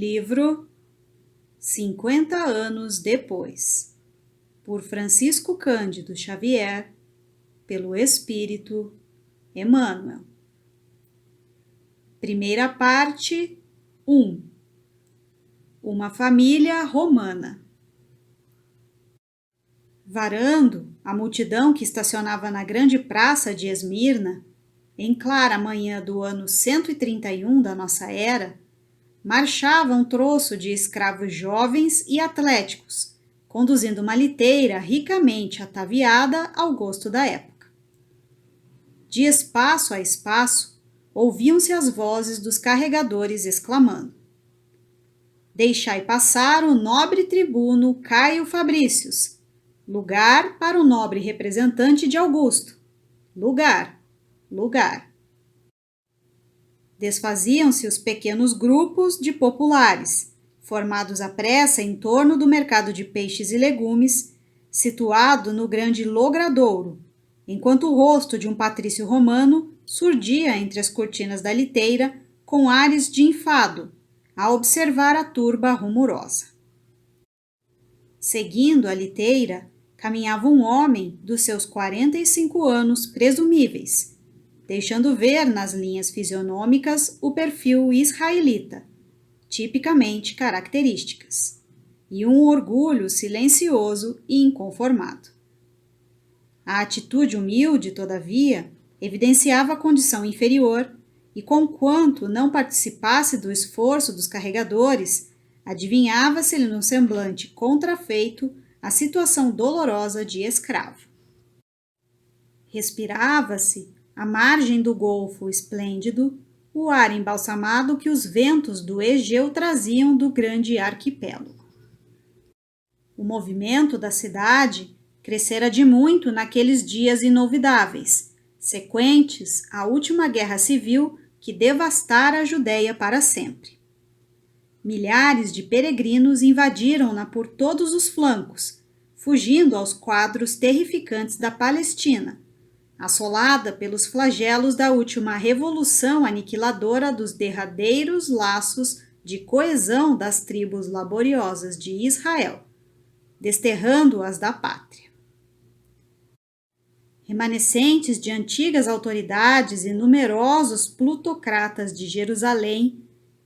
Livro 50 anos depois, por Francisco Cândido Xavier, pelo Espírito Emmanuel. Primeira parte 1. Uma família romana. Varando a multidão que estacionava na grande praça de Esmirna, em clara manhã do ano 131 da nossa era, marchava um troço de escravos jovens e atléticos, conduzindo uma liteira ricamente ataviada ao gosto da época. De espaço a espaço, ouviam-se as vozes dos carregadores exclamando: "Deixai passar o nobre tribuno Caio Fabrícios, lugar para o nobre representante de Augusto, lugar, lugar." Desfaziam-se os pequenos grupos de populares, formados à pressa em torno do mercado de peixes e legumes, situado no grande logradouro, enquanto o rosto de um patrício romano surgia entre as cortinas da liteira com ares de enfado, a observar a turba rumorosa. Seguindo a liteira, caminhava um homem dos seus 45 anos presumíveis, deixando ver nas linhas fisionômicas o perfil israelita, tipicamente características, e um orgulho silencioso e inconformado. A atitude humilde, todavia, evidenciava a condição inferior e, conquanto não participasse do esforço dos carregadores, adivinhava-se-lhe no semblante contrafeito a situação dolorosa de escravo. Respirava-se, à margem do golfo esplêndido, o ar embalsamado que os ventos do Egeu traziam do grande arquipélago. O movimento da cidade crescera de muito naqueles dias inolvidáveis, sequentes à última guerra civil que devastara a Judéia para sempre. Milhares de peregrinos invadiram-na por todos os flancos, fugindo aos quadros terrificantes da Palestina, assolada pelos flagelos da última revolução aniquiladora dos derradeiros laços de coesão das tribos laboriosas de Israel, desterrando-as da pátria. Remanescentes de antigas autoridades e numerosos plutocratas de Jerusalém,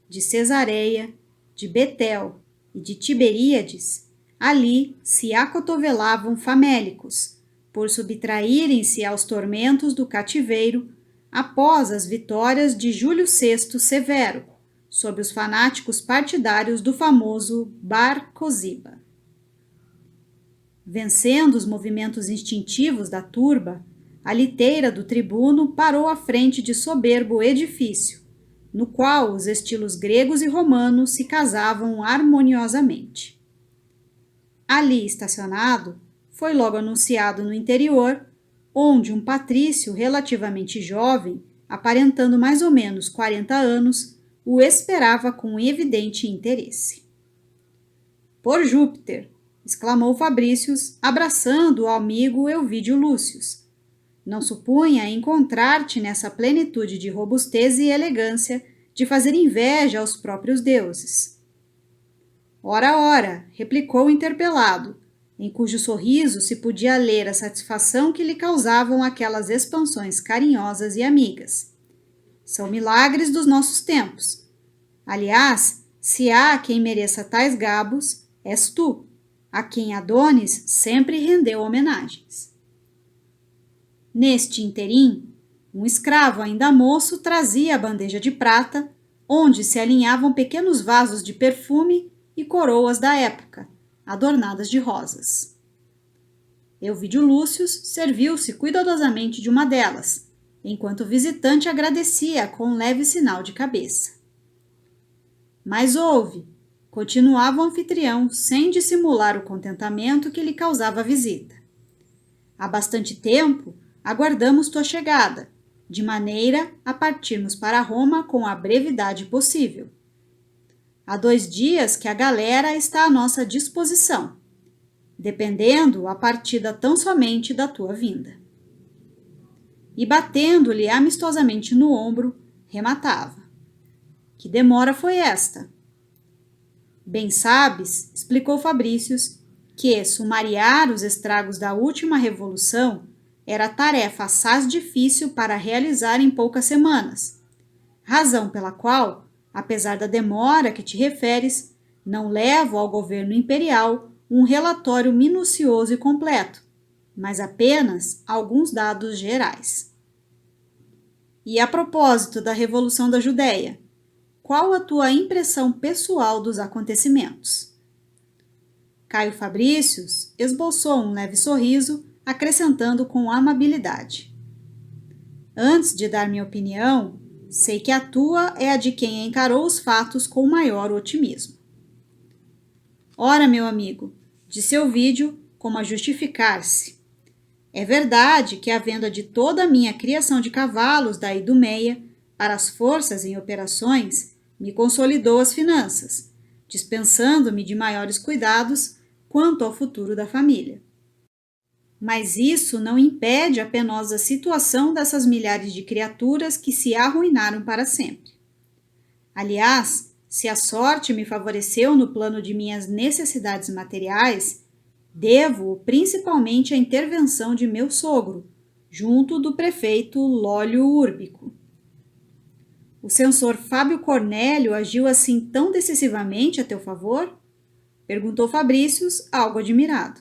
de Cesareia, de Betel e de Tiberíades, ali se acotovelavam famélicos, por subtraírem-se aos tormentos do cativeiro após as vitórias de Júlio VI Severo, sob os fanáticos partidários do famoso Bar Koziba. Vencendo os movimentos instintivos da turba, a liteira do tribuno parou à frente de soberbo edifício, no qual os estilos gregos e romanos se casavam harmoniosamente. Ali estacionado, foi logo anunciado no interior, onde um patrício relativamente jovem, aparentando mais ou menos 40 anos, o esperava com evidente interesse. "Por Júpiter!" exclamou Fabrícios, abraçando o amigo Elvídio Lúcius. "Não supunha encontrar-te nessa plenitude de robustez e elegância de fazer inveja aos próprios deuses." "Ora, ora!" replicou o interpelado, em cujo sorriso se podia ler a satisfação que lhe causavam aquelas expansões carinhosas e amigas. "São milagres dos nossos tempos. Aliás, se há quem mereça tais gabos, és tu, a quem Adonis sempre rendeu homenagens." Neste interim, um escravo ainda moço trazia a bandeja de prata, onde se alinhavam pequenos vasos de perfume e coroas da época, adornadas de rosas. Elvídio Lúcius serviu-se cuidadosamente de uma delas, enquanto o visitante agradecia com um leve sinal de cabeça. "Mas ouve", continuava o anfitrião, sem dissimular o contentamento que lhe causava a visita. "Há bastante tempo aguardamos tua chegada, de maneira a partirmos para Roma com a brevidade possível. Há 2 dias que a galera está à nossa disposição, dependendo a partida tão somente da tua vinda." E batendo-lhe amistosamente no ombro, rematava: "Que demora foi esta?" Bem sabes, explicou Fabricius, que sumariar os estragos da última revolução era tarefa assaz difícil para realizar em poucas semanas, razão pela qual, apesar da demora que te referes, não levo ao governo imperial um relatório minucioso e completo, mas apenas alguns dados gerais. E a propósito da Revolução da Judéia, qual a tua impressão pessoal dos acontecimentos? Caio Fabricius esboçou um leve sorriso, acrescentando com amabilidade. Antes de dar minha opinião, sei que a tua é a de quem encarou os fatos com maior otimismo. Ora, meu amigo, disse Ovídio como a justificar-se. É verdade que a venda de toda a minha criação de cavalos da Idumeia para as forças em operações me consolidou as finanças, dispensando-me de maiores cuidados quanto ao futuro da família. Mas isso não impede a penosa situação dessas milhares de criaturas que se arruinaram para sempre. Aliás, se a sorte me favoreceu no plano de minhas necessidades materiais, devo principalmente à intervenção de meu sogro, junto do prefeito Lólio Úrbico. O censor Fábio Cornélio agiu assim tão decisivamente a teu favor? Perguntou Fabricius, algo admirado.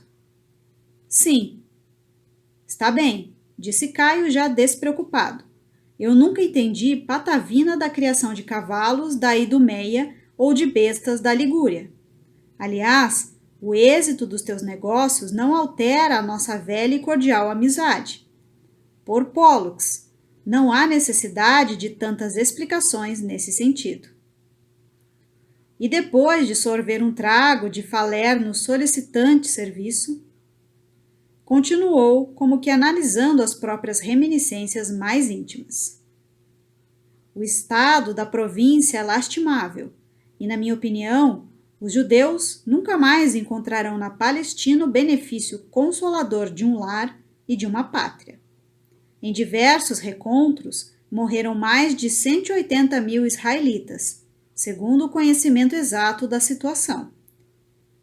Sim. Está bem, disse Caio já despreocupado. Eu nunca entendi patavina da criação de cavalos da Idumeia ou de bestas da Ligúria. Aliás, o êxito dos teus negócios não altera a nossa velha e cordial amizade. Por Pólux, não há necessidade de tantas explicações nesse sentido. E depois de sorver um trago de Falerno solicitante serviço, continuou como que analisando as próprias reminiscências mais íntimas. O estado da província é lastimável, e, na minha opinião, os judeus nunca mais encontrarão na Palestina o benefício consolador de um lar e de uma pátria. Em diversos recontros, morreram mais de 180 mil israelitas, segundo o conhecimento exato da situação.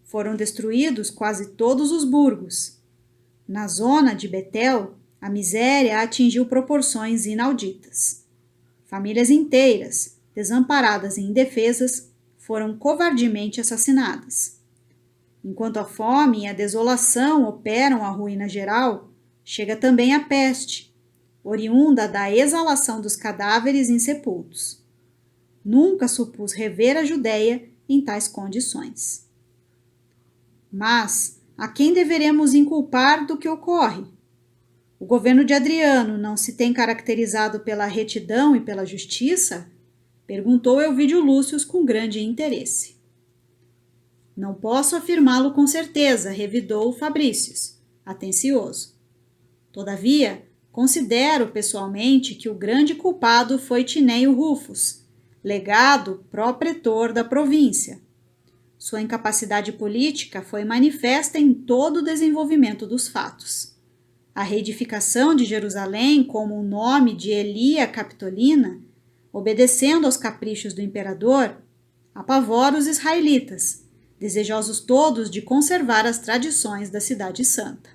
Foram destruídos quase todos os burgos. Na zona de Betel, a miséria atingiu proporções inauditas. Famílias inteiras, desamparadas e indefesas, foram covardemente assassinadas. Enquanto a fome e a desolação operam a ruína geral, chega também a peste, oriunda da exalação dos cadáveres insepultos. Nunca supus rever a Judéia em tais condições. Mas a quem deveremos inculpar do que ocorre? O governo de Adriano não se tem caracterizado pela retidão e pela justiça? Perguntou Elvídio Lúcio com grande interesse. Não posso afirmá-lo com certeza, revidou Fabricius, atencioso. Todavia, considero pessoalmente que o grande culpado foi Tineio Rufus, legado pró-pretor da província. Sua incapacidade política foi manifesta em todo o desenvolvimento dos fatos. A reedificação de Jerusalém como o nome de Elia Capitolina, obedecendo aos caprichos do imperador, apavora os israelitas, desejosos todos de conservar as tradições da cidade santa.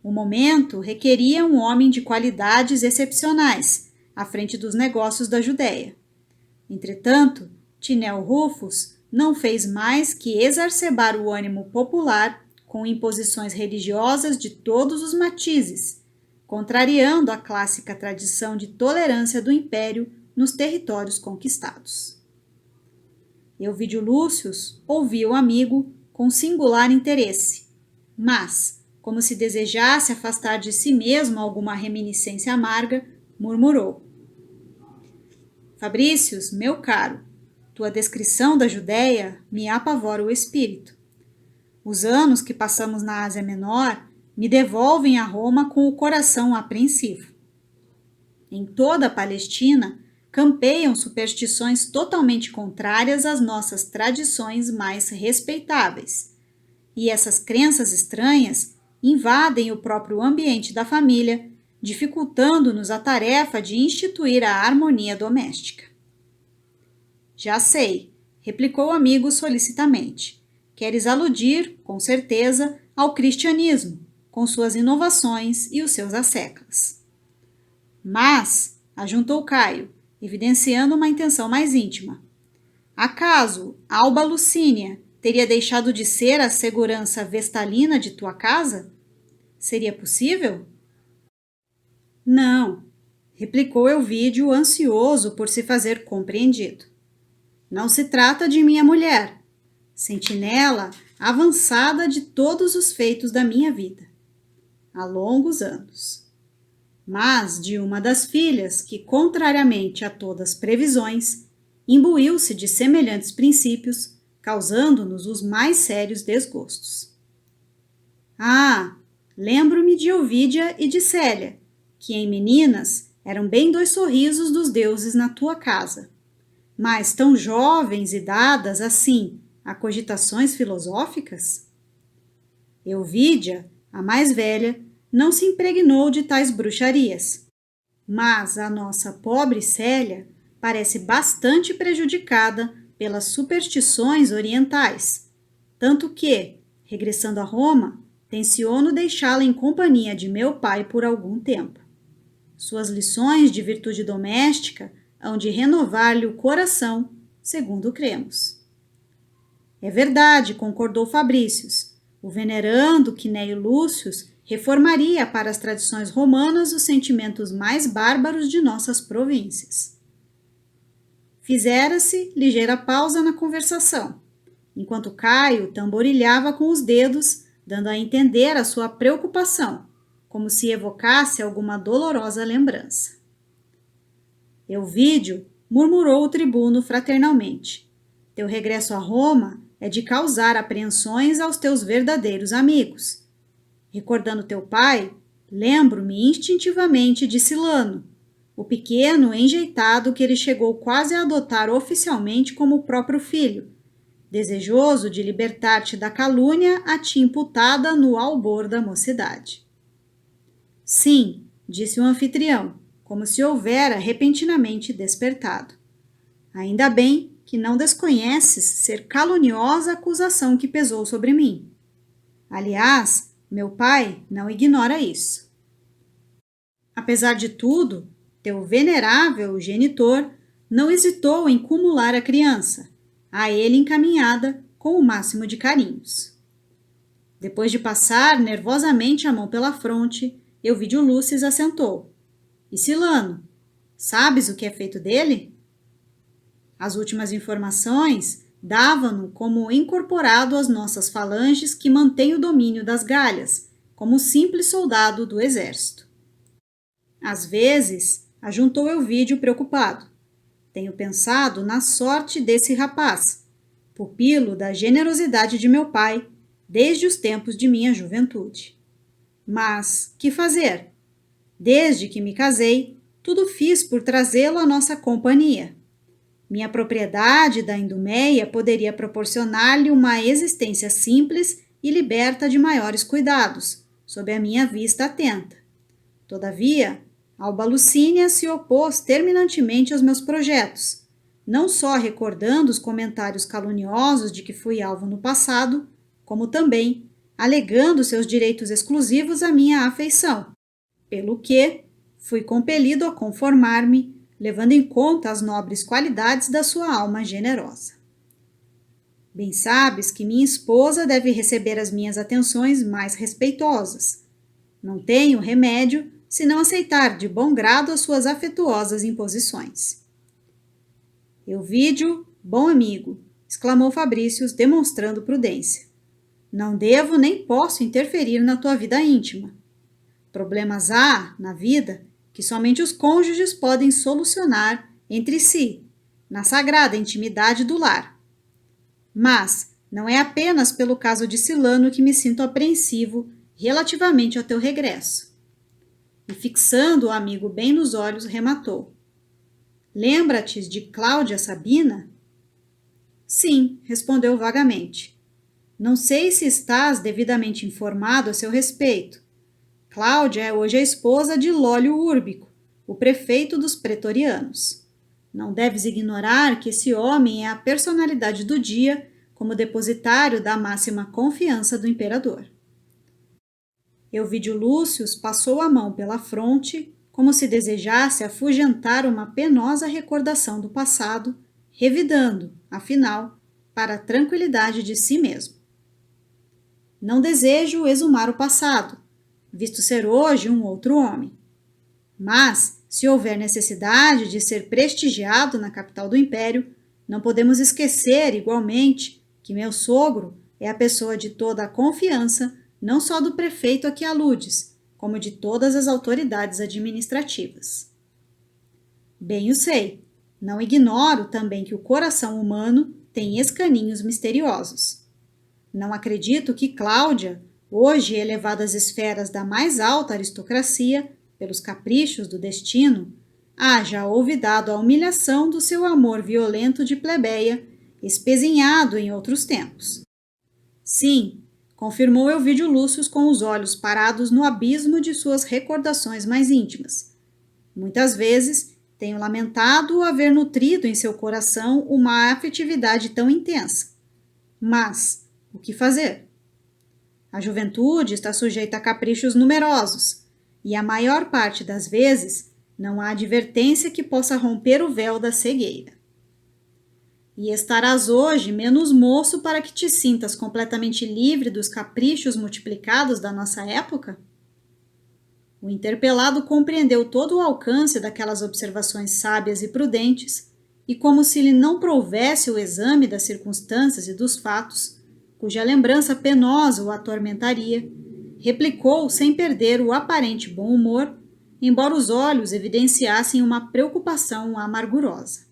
O momento requeria um homem de qualidades excepcionais à frente dos negócios da Judéia. Entretanto, Tineu Rufus não fez mais que exacerbar o ânimo popular com imposições religiosas de todos os matizes, contrariando a clássica tradição de tolerância do império nos territórios conquistados. Elvídio Lúcio ouvia o amigo com singular interesse, mas, como se desejasse afastar de si mesmo alguma reminiscência amarga, murmurou. Fabricius, meu caro, tua descrição da Judéia me apavora o espírito. Os anos que passamos na Ásia Menor me devolvem a Roma com o coração apreensivo. Em toda a Palestina, campeiam superstições totalmente contrárias às nossas tradições mais respeitáveis. E essas crenças estranhas invadem o próprio ambiente da família, dificultando-nos a tarefa de instituir a harmonia doméstica. Já sei, replicou o amigo solicitamente. Queres aludir, com certeza, ao cristianismo, com suas inovações e os seus asseclas. Mas, ajuntou Caio, evidenciando uma intenção mais íntima, acaso Alba Lucínia teria deixado de ser a segurança vestalina de tua casa? Seria possível? Não, replicou Elvídio, ansioso por se fazer compreendido. Não se trata de minha mulher, sentinela avançada de todos os feitos da minha vida, há longos anos, mas de uma das filhas que, contrariamente a todas previsões, imbuiu-se de semelhantes princípios, causando-nos os mais sérios desgostos. Ah, lembro-me de Ovídia e de Célia, que em meninas eram bem 2 sorrisos dos deuses na tua casa, mas tão jovens e dadas assim a cogitações filosóficas? Elvídia, a mais velha, não se impregnou de tais bruxarias, mas a nossa pobre Célia parece bastante prejudicada pelas superstições orientais, tanto que, regressando a Roma, tenciono deixá-la em companhia de meu pai por algum tempo. Suas lições de virtude doméstica hão de renovar-lhe o coração, segundo cremos. É verdade, concordou Fabrícius. O venerando Quinéio Lúcius reformaria para as tradições romanas os sentimentos mais bárbaros de nossas províncias. Fizera-se ligeira pausa na conversação, enquanto Caio tamborilhava com os dedos, dando a entender a sua preocupação, como se evocasse alguma dolorosa lembrança. Elvídio, murmurou o tribuno fraternalmente, teu regresso a Roma é de causar apreensões aos teus verdadeiros amigos. Recordando teu pai, lembro-me instintivamente de Silano, o pequeno enjeitado que ele chegou quase a adotar oficialmente como o próprio filho, desejoso de libertar-te da calúnia a ti imputada no albor da mocidade. Sim, disse o anfitrião, como se houvera repentinamente despertado. Ainda bem que não desconheces ser caluniosa a acusação que pesou sobre mim. Aliás, meu pai não ignora isso. Apesar de tudo, teu venerável genitor não hesitou em cumular a criança, a ele encaminhada com o máximo de carinhos. Depois de passar nervosamente a mão pela fronte, Elvídio Lúcius assentou. E Silano, sabes o que é feito dele? As últimas informações davam-no como incorporado às nossas falanges que mantêm o domínio das Galhas, como simples soldado do exército. Às vezes, ajuntou Elvídio preocupado, tenho pensado na sorte desse rapaz, pupilo da generosidade de meu pai, desde os tempos de minha juventude. Mas, que fazer? Desde que me casei, tudo fiz por trazê-lo à nossa companhia. Minha propriedade da Idumeia poderia proporcionar-lhe uma existência simples e liberta de maiores cuidados, sob a minha vista atenta. Todavia, Alba Lucínia se opôs terminantemente aos meus projetos, não só recordando os comentários caluniosos de que fui alvo no passado, como também alegando seus direitos exclusivos à minha afeição, pelo que fui compelido a conformar-me, levando em conta as nobres qualidades da sua alma generosa. Bem sabes que minha esposa deve receber as minhas atenções mais respeitosas. Não tenho remédio senão aceitar de bom grado as suas afetuosas imposições. Elvídio, bom amigo, exclamou Fabrícius, demonstrando prudência. Não devo nem posso interferir na tua vida íntima. Problemas há, na vida, que somente os cônjuges podem solucionar entre si, na sagrada intimidade do lar. Mas não é apenas pelo caso de Silano que me sinto apreensivo relativamente ao teu regresso. E fixando o amigo bem nos olhos, rematou. Lembra-te de Cláudia Sabina? Sim, respondeu vagamente. Não sei se estás devidamente informado a seu respeito. Cláudia é hoje a esposa de Lólio Úrbico, o prefeito dos pretorianos. Não deves ignorar que esse homem é a personalidade do dia como depositário da máxima confiança do imperador. Euvídio Lúcio passou a mão pela fronte, como se desejasse afugentar uma penosa recordação do passado, revidando, afinal, para a tranquilidade de si mesmo. Não desejo exumar o passado, visto ser hoje um outro homem. Mas, se houver necessidade de ser prestigiado na capital do império, não podemos esquecer, igualmente, que meu sogro é a pessoa de toda a confiança, não só do prefeito a que aludes, como de todas as autoridades administrativas. Bem o sei, não ignoro também que o coração humano tem escaninhos misteriosos. Não acredito que Cláudia, hoje elevada às esferas da mais alta aristocracia, pelos caprichos do destino, haja olvidado a humilhação do seu amor violento de plebeia, espezinhado em outros tempos. Sim, confirmou Euvídio Lúcio com os olhos parados no abismo de suas recordações mais íntimas. Muitas vezes tenho lamentado haver nutrido em seu coração uma afetividade tão intensa. Mas, o que fazer? A juventude está sujeita a caprichos numerosos, e a maior parte das vezes não há advertência que possa romper o véu da cegueira. E estarás hoje menos moço para que te sintas completamente livre dos caprichos multiplicados da nossa época? O interpelado compreendeu todo o alcance daquelas observações sábias e prudentes, e como se lhe não prouvesse o exame das circunstâncias e dos fatos, cuja lembrança penosa o atormentaria, replicou sem perder o aparente bom humor, embora os olhos evidenciassem uma preocupação amargurosa.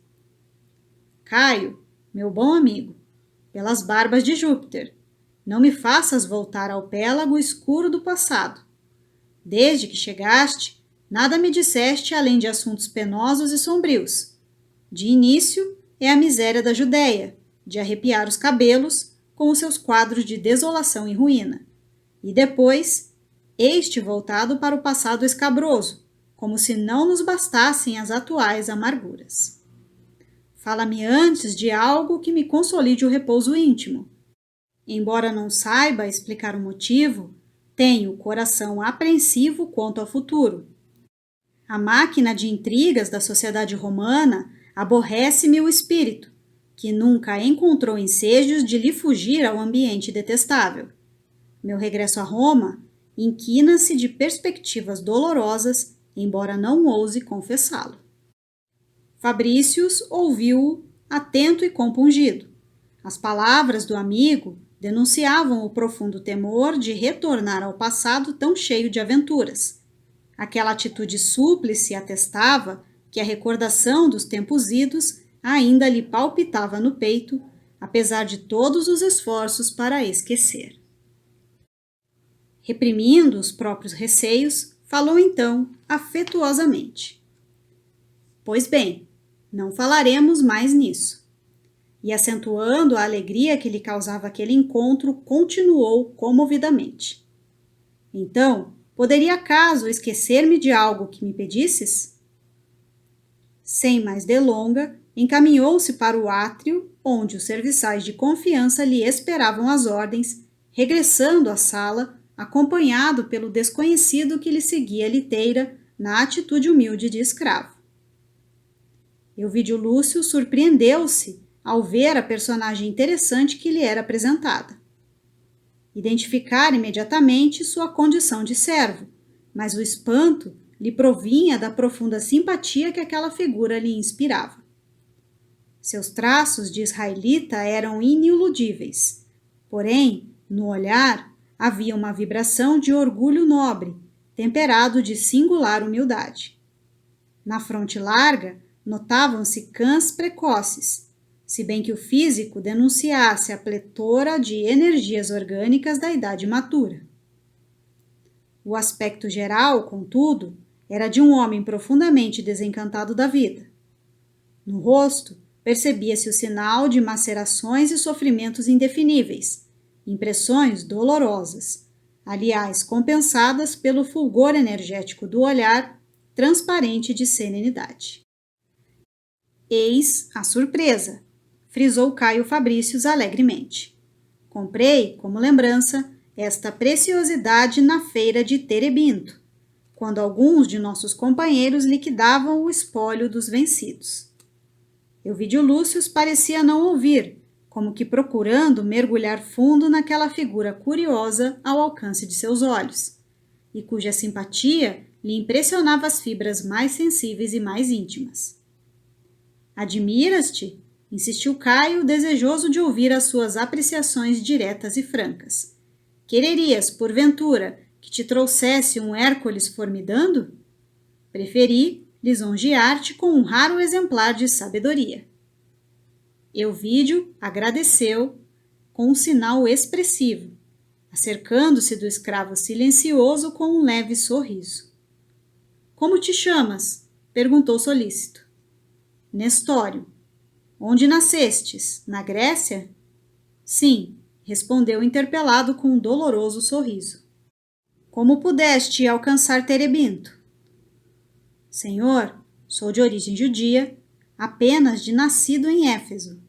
Caio, meu bom amigo, pelas barbas de Júpiter, não me faças voltar ao pélago escuro do passado. Desde que chegaste, nada me disseste além de assuntos penosos e sombrios. De início, é a miséria da Judéia, de arrepiar os cabelos, com os seus quadros de desolação e ruína. E depois, este voltado para o passado escabroso, como se não nos bastassem as atuais amarguras. Fala-me antes de algo que me consolide o repouso íntimo. Embora não saiba explicar o motivo, tenho o coração apreensivo quanto ao futuro. A máquina de intrigas da sociedade romana aborrece-me o espírito, que nunca encontrou ensejos de lhe fugir ao ambiente detestável. Meu regresso a Roma inquina-se de perspectivas dolorosas, embora não ouse confessá-lo. Fabrícius ouviu-o atento e compungido. As palavras do amigo denunciavam o profundo temor de retornar ao passado tão cheio de aventuras. Aquela atitude súplice atestava que a recordação dos tempos idos ainda lhe palpitava no peito, apesar de todos os esforços para esquecer. Reprimindo os próprios receios, falou então afetuosamente. Pois bem, não falaremos mais nisso. E, acentuando a alegria que lhe causava aquele encontro, continuou comovidamente. Então, poderia acaso esquecer-me de algo que me pedisses? Sem mais delonga, encaminhou-se para o átrio, onde os serviçais de confiança lhe esperavam as ordens, regressando à sala, acompanhado pelo desconhecido que lhe seguia a liteira, na atitude humilde de escravo. Euvídio Lúcio surpreendeu-se ao ver a personagem interessante que lhe era apresentada. Identificara imediatamente sua condição de servo, mas o espanto lhe provinha da profunda simpatia que aquela figura lhe inspirava. Seus traços de israelita eram iniludíveis, porém, no olhar, havia uma vibração de orgulho nobre, temperado de singular humildade. Na fronte larga, notavam-se cãs precoces, se bem que o físico denunciasse a pletora de energias orgânicas da idade matura. O aspecto geral, contudo, era de um homem profundamente desencantado da vida. No rosto, percebia-se o sinal de macerações e sofrimentos indefiníveis, impressões dolorosas, aliás compensadas pelo fulgor energético do olhar, transparente de serenidade. Eis a surpresa, frisou Caio Fabrícios alegremente. Comprei, como lembrança, esta preciosidade na feira de Terebinto, quando alguns de nossos companheiros liquidavam o espólio dos vencidos. Euvídio Lúcio parecia não ouvir, como que procurando mergulhar fundo naquela figura curiosa ao alcance de seus olhos, e cuja simpatia lhe impressionava as fibras mais sensíveis e mais íntimas. Admiras-te? Insistiu Caio, desejoso de ouvir as suas apreciações diretas e francas. Quererias, porventura, que te trouxesse um Hércules formidando? Preferi lisonjear-te com um raro exemplar de sabedoria. Euvídio agradeceu com um sinal expressivo, acercando-se do escravo silencioso com um leve sorriso. Como te chamas? Perguntou solícito. Nestório. Onde nascestes? Na Grécia? Sim, respondeu interpelado com um doloroso sorriso. Como pudeste alcançar Terebinto? Senhor, sou de origem judia, apenas de nascido em Éfeso.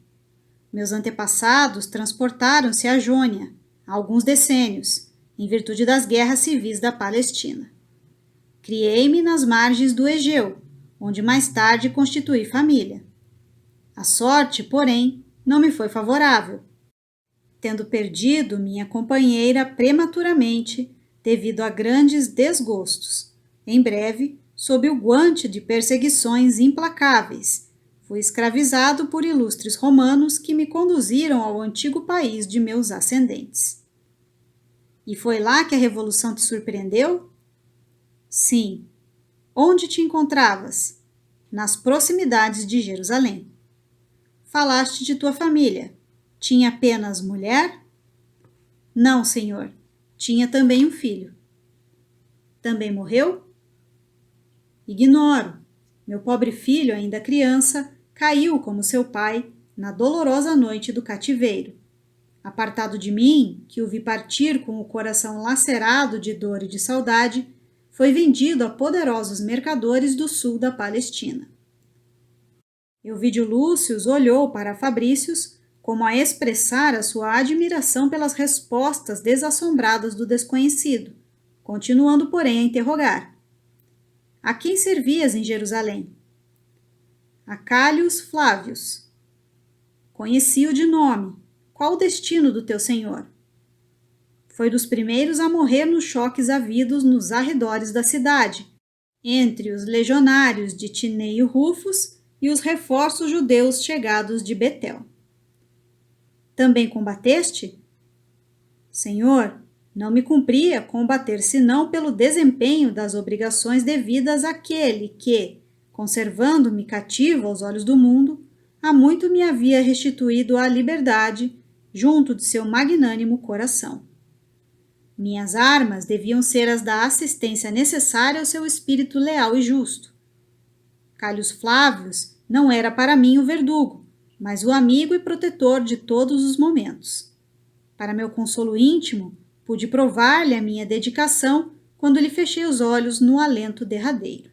Meus antepassados transportaram-se à Jônia há alguns decênios, em virtude das guerras civis da Palestina. Criei-me nas margens do Egeu, onde mais tarde constituí família. A sorte, porém, não me foi favorável, tendo perdido minha companheira prematuramente devido a grandes desgostos. Em breve, sob o guante de perseguições implacáveis, fui escravizado por ilustres romanos que me conduziram ao antigo país de meus ascendentes. E foi lá que a revolução te surpreendeu? Sim. Onde te encontravas? Nas proximidades de Jerusalém. Falaste de tua família. Tinha apenas mulher? Não, senhor. Tinha também um filho. Também morreu? Ignoro. Meu pobre filho, ainda criança, caiu como seu pai na dolorosa noite do cativeiro. Apartado de mim, que o vi partir com o coração lacerado de dor e de saudade, foi vendido a poderosos mercadores do sul da Palestina. Euvídio Lúcio olhou para Fabrícios como a expressar a sua admiração pelas respostas desassombradas do desconhecido, continuando, porém, a interrogar. A quem servias em Jerusalém? A Cálios Flávios. Conheci-o de nome. Qual o destino do teu senhor? Foi dos primeiros a morrer nos choques havidos nos arredores da cidade, entre os legionários de Tineio Rufus e os reforços judeus chegados de Betel. Também combateste? Senhor, não me cumpria combater senão pelo desempenho das obrigações devidas àquele que, conservando-me cativo aos olhos do mundo, há muito me havia restituído à liberdade junto de seu magnânimo coração. Minhas armas deviam ser as da assistência necessária ao seu espírito leal e justo. Cálios Flávios não era para mim o verdugo, mas o amigo e protetor de todos os momentos. Para meu consolo íntimo, pude provar-lhe a minha dedicação quando lhe fechei os olhos no alento derradeiro.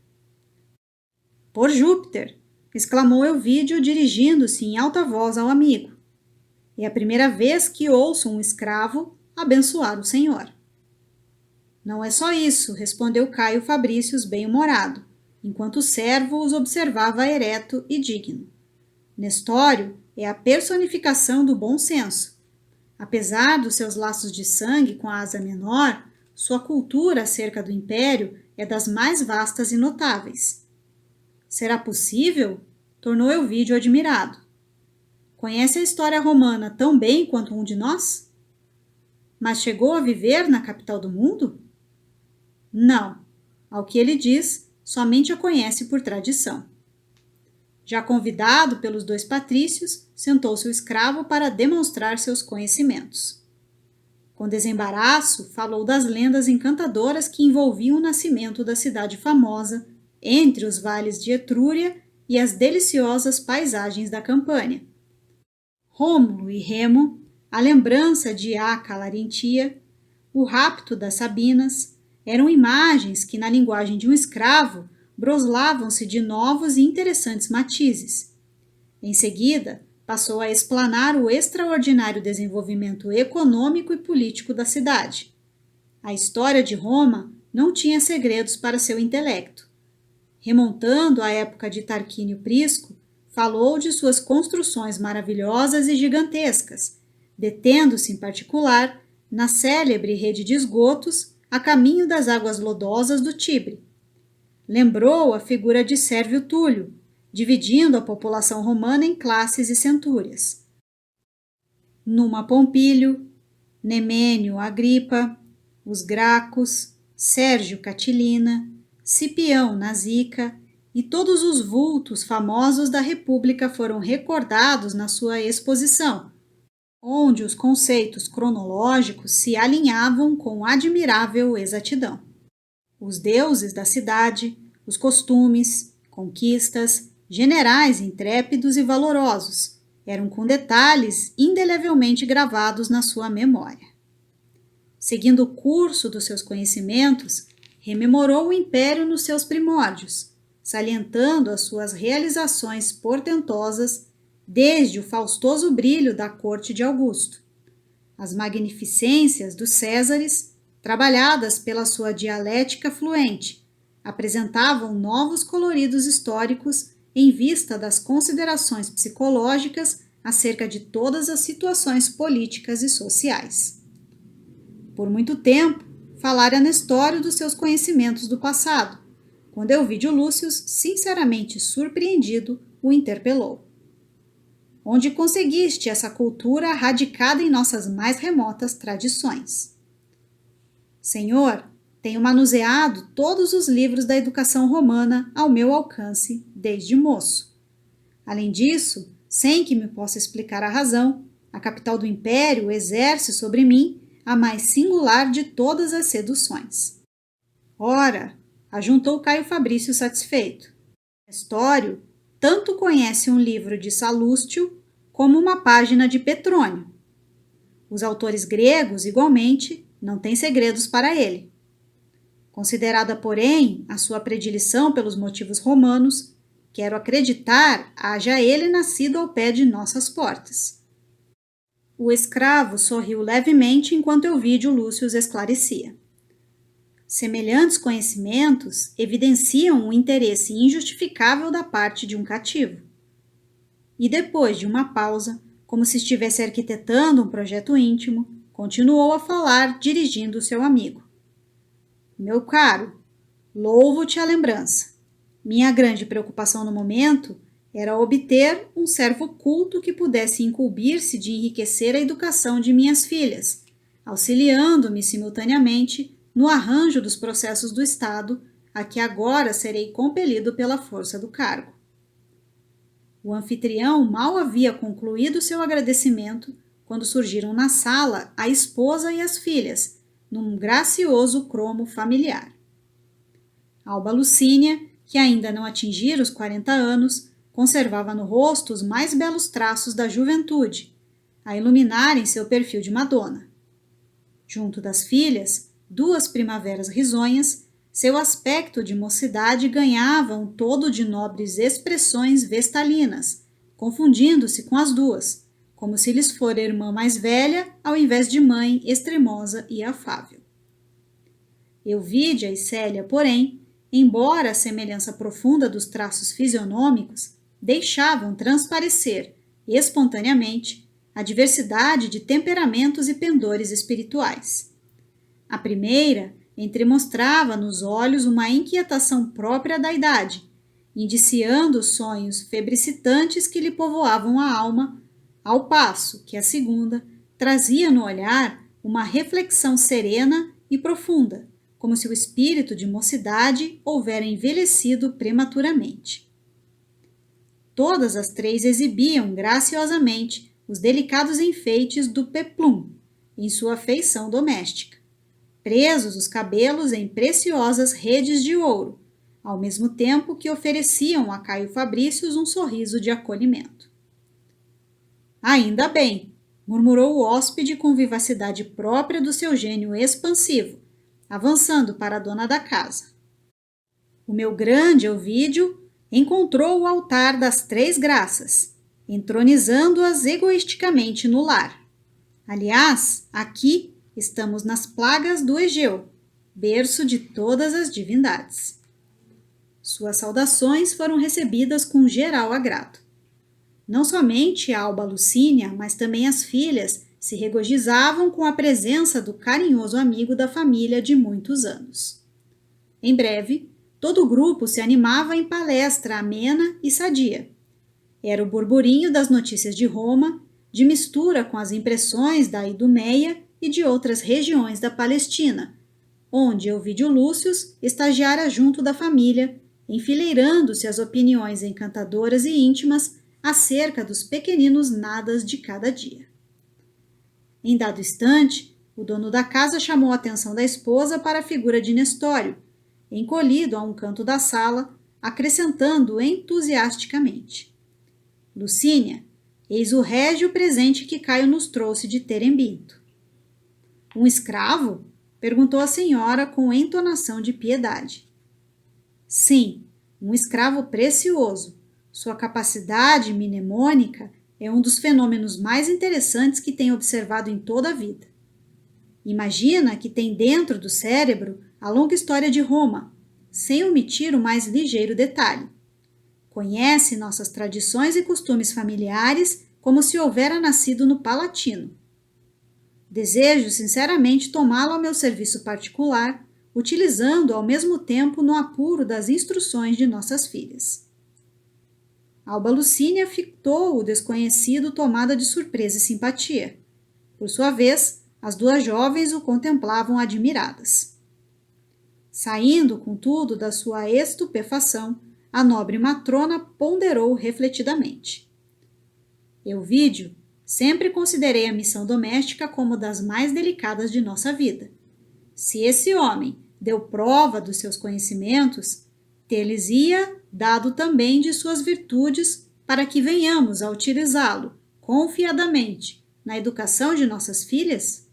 Por Júpiter! Exclamou Euvídio, dirigindo-se em alta voz ao amigo. É a primeira vez que ouço um escravo abençoar o senhor. Não é só isso, respondeu Caio Fabrícios bem-humorado, enquanto o servo os observava ereto e digno. Nestório é a personificação do bom senso. Apesar dos seus laços de sangue com a Ásia Menor, sua cultura acerca do império é das mais vastas e notáveis. Será possível? Tornou Euvídio admirado. Conhece a história romana tão bem quanto um de nós? Mas chegou a viver na capital do mundo? Não. Ao que ele diz, somente a conhece por tradição. Já convidado pelos dois patrícios, sentou-se o escravo para demonstrar seus conhecimentos. Com desembaraço, falou das lendas encantadoras que envolviam o nascimento da cidade famosa, entre os vales de Etrúria e as deliciosas paisagens da Campânia. Rômulo e Remo, a lembrança de Aca Larentia, o rapto das Sabinas, eram imagens que, na linguagem de um escravo, broslavam-se de novos e interessantes matizes, Em seguida, passou a explanar o extraordinário desenvolvimento econômico e político da cidade. A história de Roma não tinha segredos para seu intelecto. Remontando à época de Tarquínio Prisco, falou de suas construções maravilhosas e gigantescas, detendo-se em particular na célebre rede de esgotos a caminho das águas lodosas do Tibre. Lembrou a figura de Sérvio Túlio, dividindo a população romana em classes e centúrias. Numa Pompílio, Nemênio Agripa, os Gracos, Sérgio Catilina, Cipião Nasica e todos os vultos famosos da República foram recordados na sua exposição, onde os conceitos cronológicos se alinhavam com admirável exatidão. Os deuses da cidade, os costumes, conquistas, generais intrépidos e valorosos, eram com detalhes indelevelmente gravados na sua memória. Seguindo o curso dos seus conhecimentos, rememorou o império nos seus primórdios, salientando as suas realizações portentosas desde o faustoso brilho da corte de Augusto, as magnificências dos Césares, trabalhadas pela sua dialética fluente, apresentavam novos coloridos históricos em vista das considerações psicológicas acerca de todas as situações políticas e sociais. Por muito tempo, falara Nestório dos seus conhecimentos do passado, quando Elvídio Lúcio, sinceramente surpreendido, o interpelou. Onde conseguiste essa cultura radicada em nossas mais remotas tradições? Senhor, tenho manuseado todos os livros da educação romana ao meu alcance desde moço. Além disso, sem que me possa explicar a razão, a capital do império exerce sobre mim a mais singular de todas as seduções. Ora, ajuntou Caio Fabrício satisfeito, Nestório tanto conhece um livro de Salústio como uma página de Petrônio. Os autores gregos, igualmente, não têm segredos para ele. Considerada, porém, a sua predileção pelos motivos romanos, quero acreditar haja ele nascido ao pé de nossas portas. O escravo sorriu levemente enquanto Elvídio Lúcio esclarecia. Semelhantes conhecimentos evidenciam o interesse injustificável da parte de um cativo. E depois de uma pausa, como se estivesse arquitetando um projeto íntimo, continuou a falar, dirigindo o seu amigo. Meu caro, louvo-te a lembrança. Minha grande preocupação no momento era obter um servo culto que pudesse incumbir-se de enriquecer a educação de minhas filhas, auxiliando-me simultaneamente no arranjo dos processos do Estado, a que agora serei compelido pela força do cargo. O anfitrião mal havia concluído seu agradecimento quando surgiram na sala a esposa e as filhas, num gracioso cromo familiar. Alba Lucínia, que ainda não atingira os 40 anos, conservava no rosto os mais belos traços da juventude, a iluminarem seu perfil de Madonna. Junto das filhas, 2 primaveras risonhas, seu aspecto de mocidade ganhava um todo de nobres expressões vestalinas, confundindo-se com as 2, como se lhes fora irmã mais velha, ao invés de mãe extremosa e afável. Elvídia e Célia, porém, embora a semelhança profunda dos traços fisionômicos, deixavam transparecer, espontaneamente, a diversidade de temperamentos e pendores espirituais. A primeira entremostrava nos olhos uma inquietação própria da idade, indiciando os sonhos febricitantes que lhe povoavam a alma, ao passo que a segunda trazia no olhar uma reflexão serena e profunda, como se o espírito de mocidade houvera envelhecido prematuramente. Todas as 3 exibiam graciosamente os delicados enfeites do peplum em sua feição doméstica, presos os cabelos em preciosas redes de ouro, ao mesmo tempo que ofereciam a Caio Fabrício um sorriso de acolhimento. Ainda bem, murmurou o hóspede com vivacidade própria do seu gênio expansivo, avançando para a dona da casa. O meu grande Elvídio encontrou o altar das 3 graças, entronizando-as egoisticamente no lar. Aliás, aqui estamos nas plagas do Egeu, berço de todas as divindades. Suas saudações foram recebidas com geral agrado. Não somente a Alba Lucínia, mas também as filhas se regozijavam com a presença do carinhoso amigo da família de muitos anos. Em breve, todo o grupo se animava em palestra amena e sadia. Era o burburinho das notícias de Roma, de mistura com as impressões da Idumeia e de outras regiões da Palestina, onde Ovídio Lúcio estagiara junto da família, enfileirando-se as opiniões encantadoras e íntimas acerca dos pequeninos nadas de cada dia. Em dado instante, o dono da casa chamou a atenção da esposa para a figura de Nestório, encolhido a um canto da sala, acrescentando entusiasticamente: Lucínia, eis o régio presente que Caio nos trouxe de Terebinto. Um escravo? Perguntou a senhora com entonação de piedade. Sim, um escravo precioso. Sua capacidade mnemônica é um dos fenômenos mais interessantes que tenho observado em toda a vida. Imagina que tem dentro do cérebro a longa história de Roma, sem omitir o mais ligeiro detalhe. Conhece nossas tradições e costumes familiares como se houvera nascido no Palatino. Desejo sinceramente tomá-lo ao meu serviço particular, utilizando ao mesmo tempo no apuro das instruções de nossas filhas. Alba Lucínia fitou o desconhecido tomada de surpresa e simpatia. Por sua vez, as duas jovens o contemplavam admiradas. Saindo, contudo, da sua estupefação, a nobre matrona ponderou refletidamente. Euvídio, sempre considerei a missão doméstica como das mais delicadas de nossa vida. Se esse homem deu prova dos seus conhecimentos, ter-lhes-ia dado também de suas virtudes para que venhamos a utilizá-lo confiadamente na educação de nossas filhas?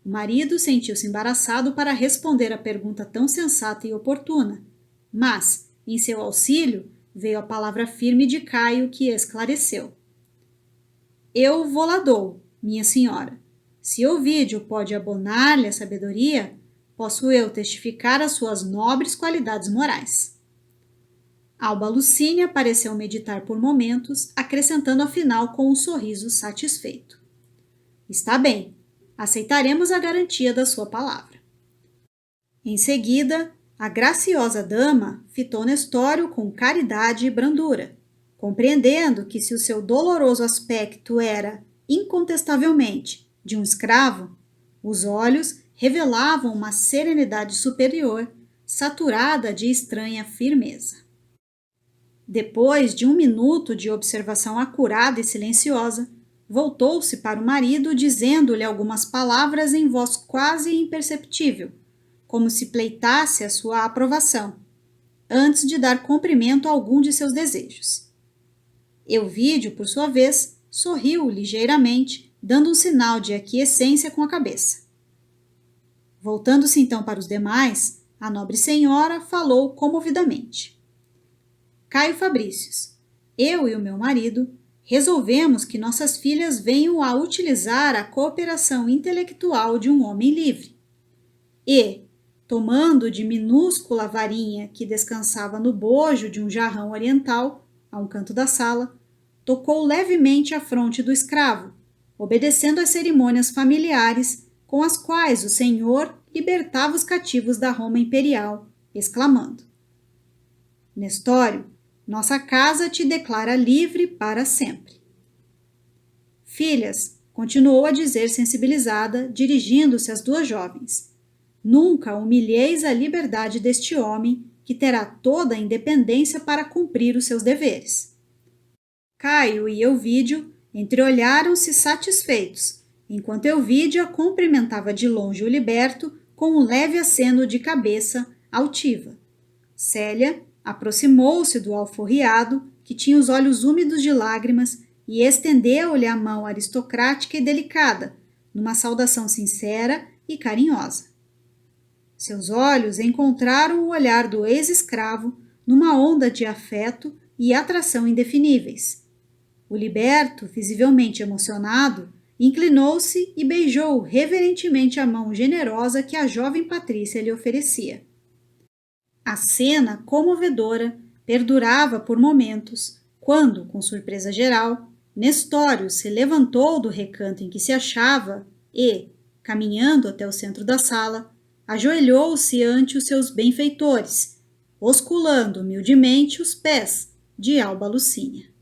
O marido sentiu-se embaraçado para responder a pergunta tão sensata e oportuna, mas, em seu auxílio, veio a palavra firme de Caio que esclareceu. Eu vô-la dou, minha senhora. Se Ovídio pode abonar-lhe a sabedoria, posso eu testificar as suas nobres qualidades morais. Alba Lucínia pareceu meditar por momentos, acrescentando afinal com um sorriso satisfeito. Está bem, aceitaremos a garantia da sua palavra. Em seguida, a graciosa dama fitou Nestório com caridade e brandura, compreendendo que se o seu doloroso aspecto era, incontestavelmente, de um escravo, os olhos revelavam uma serenidade superior, saturada de estranha firmeza. Depois de 1 minuto de observação acurada e silenciosa, voltou-se para o marido dizendo-lhe algumas palavras em voz quase imperceptível, como se pleitasse a sua aprovação, antes de dar cumprimento a algum de seus desejos. Euvídio, por sua vez, sorriu ligeiramente, dando um sinal de aquiescência com a cabeça. Voltando-se então para os demais, a nobre senhora falou comovidamente. Caio Fabrícios, eu e o meu marido resolvemos que nossas filhas venham a utilizar a cooperação intelectual de um homem livre. E, tomando de minúscula varinha que descansava no bojo de um jarrão oriental, a um canto da sala, tocou levemente a fronte do escravo, obedecendo às cerimônias familiares com as quais o senhor libertava os cativos da Roma imperial, exclamando: Nestório, nossa casa te declara livre para sempre. Filhas, continuou a dizer sensibilizada, dirigindo-se às duas jovens, nunca humilheis a liberdade deste homem, que terá toda a independência para cumprir os seus deveres. Caio e Euvídio entreolharam-se satisfeitos, enquanto Euvídia cumprimentava de longe o liberto com um leve aceno de cabeça altiva. Célia aproximou-se do alforriado, que tinha os olhos úmidos de lágrimas, e estendeu-lhe a mão aristocrática e delicada, numa saudação sincera e carinhosa. Seus olhos encontraram o olhar do ex-escravo numa onda de afeto e atração indefiníveis. O liberto, visivelmente emocionado, inclinou-se e beijou reverentemente a mão generosa que a jovem Patrícia lhe oferecia. A cena comovedora perdurava por momentos, quando, com surpresa geral, Nestório se levantou do recanto em que se achava e, caminhando até o centro da sala, ajoelhou-se ante os seus benfeitores, osculando humildemente os pés de Alba Lucínia.